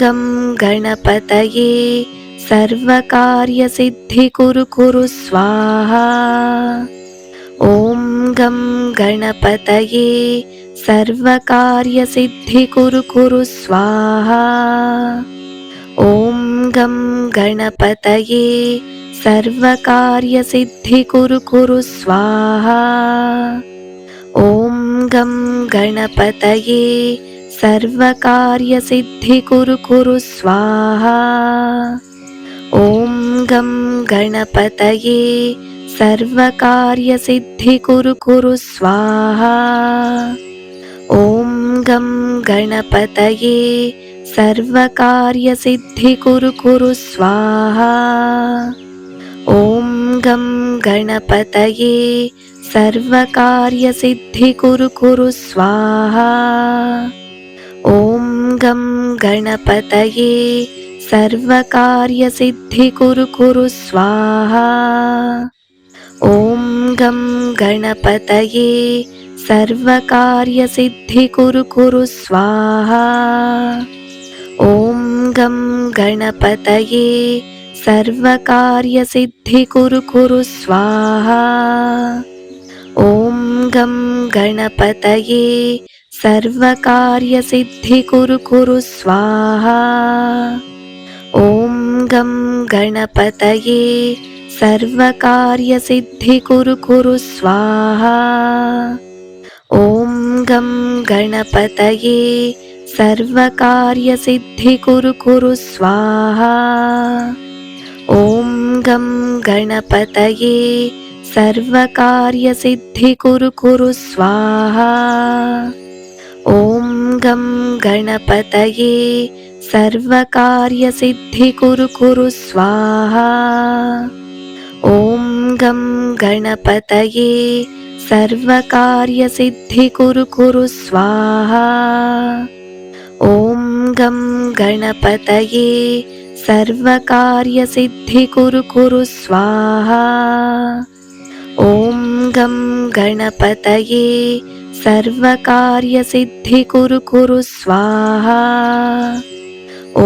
गं गणपतये सर्वकार्यसिद्धिकुरु कुरु स्वाहा। ॐ गं गणपतये सर्वकार्यसिद्धिकुरु कुरु स्वाहा। ॐ गं गणपतये सर्वकार्यसिद्धिकुरु कुरु स्वाहा। ॐ गं गणपतये सर्वकार्यसिद्धिकुरु कुरु स्वाहा। ॐ गं गणपतये सर्वकार्यसिद्धिकुरु कुरु स्वाहा। ॐ गं गणपतये सर्वकार्यसिद्धिकुरु कुरु स्वाहा। ॐ गं गणपतये सर्वकार्यसिद्धिकुरु कुरु स्वाहा। ॐ गं गणपतये सर्वकार्यसिद्धिकुरु कुरु स्वाहा। ॐ गं गणपतये सर्वकार्यसिद्धिकुरु कुरु स्वाहा। ॐ गं गणपतये सर्वकार्यसिद्धिकुरु कुरु स्वाहा। ॐ गं गणपतये सर्वकार्यसिद्धिकुरु कुरु स्वाहा। ॐ गं गणपतये सर्वकार्यसिद्धिकुरु कुरु स्वाहा। ॐ गं गणपतये सर्वकार्यसिद्धिकुरु कुरु स्वाहा। ॐ गं गणपतये सर्वकार्यसिद्धिकुरु कुरु स्वाहा। ॐ गं गणपतये सर्वकार्यसिद्धिकुरु कुरु स्वाहा। ॐ गं गणपतये सर्वकार्यसिद्धिकुरु कुरु स्वाहा। ॐ गं गणपतये सर्वकार्यसिद्धिकुरु कुरु स्वाहा। ॐ गं गणपतये सर्वकार्यसिद्धिकुरु कुरु स्वाहा। ॐ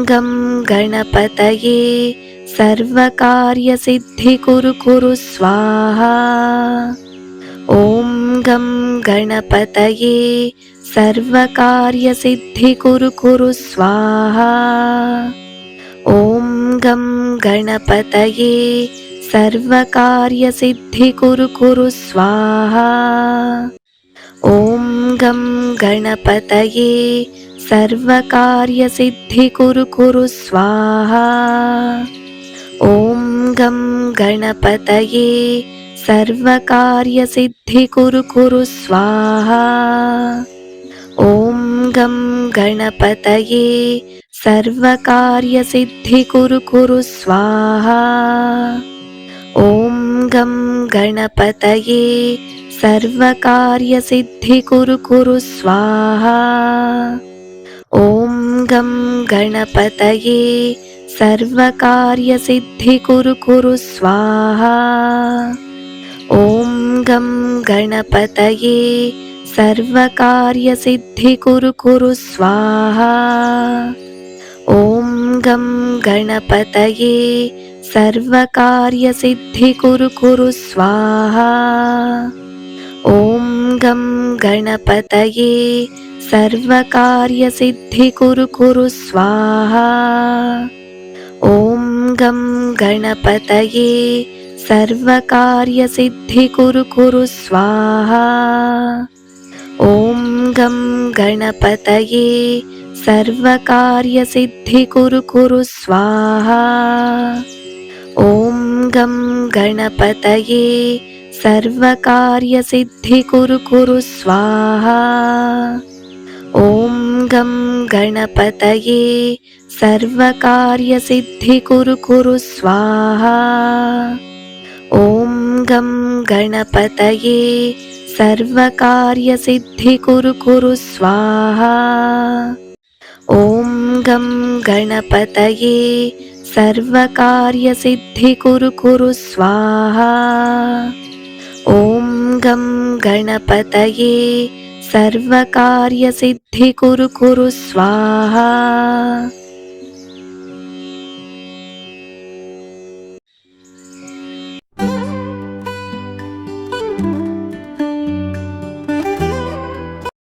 गं गणपतये सर्वकार्यसिद्धिकुरु कुरु स्वाहा। ॐ गं गणपतये सर्वकार्यसिद्धिकुरु कुरु स्वाहा। ॐ गं गणपतये सर्वकार्यसिद्धिकुरु कुरु स्वाहा। ॐ गं गणपतये सर्वकार्यसिद्धिकुरु कुरु स्वाहा। ॐ गं गणपतये सर्वकार्यसिद्धिकुरु कुरु स्वाहा। ॐ गं गणपतये सर्वकार्यसिद्धिकुरु कुरु स्वाहा। ॐ गं गणपतये सर्वकार्यसिद्धिकुरु कुरु स्वाहा। ॐ गं गणपतये सर्वकार्यसिद्धिकुरु कुरु स्वाहा। ॐ गं गणपतये सर्वकार्यसिद्धिकुरु कुरु स्वाहा। ॐ गं गणपतये सर्वकार्यसिद्धिकुरु कुरु स्वाहा। ॐ गं गणपतये सर्वकार्यसिद्धिकुरु कुरु स्वाहा। ॐ गं गणपतये सर्वकार्यसिद्धिकुरु कुरु स्वाहा। ॐ गं गणपतये सर्वकार्यसिद्धिकुरु कुरु स्वाहा। ॐ गं गणपतये सर्वकार्यसिद्धिकुरु कुरु स्वाहा। ॐ गं गणपतये सर्वकार्यसिद्धिकुरु कुरु स्वाहा। ॐ गं गणपतये सर्वकार्यसिद्धिकुरु कुरु स्वाहा। ॐ गं गणपतये सर्वकार्यसिद्धिकुरु कुरु स्वाहा। ॐ गं गणपतये सर्वकार्यसिद्धि कुरु कुरु स्वाहा।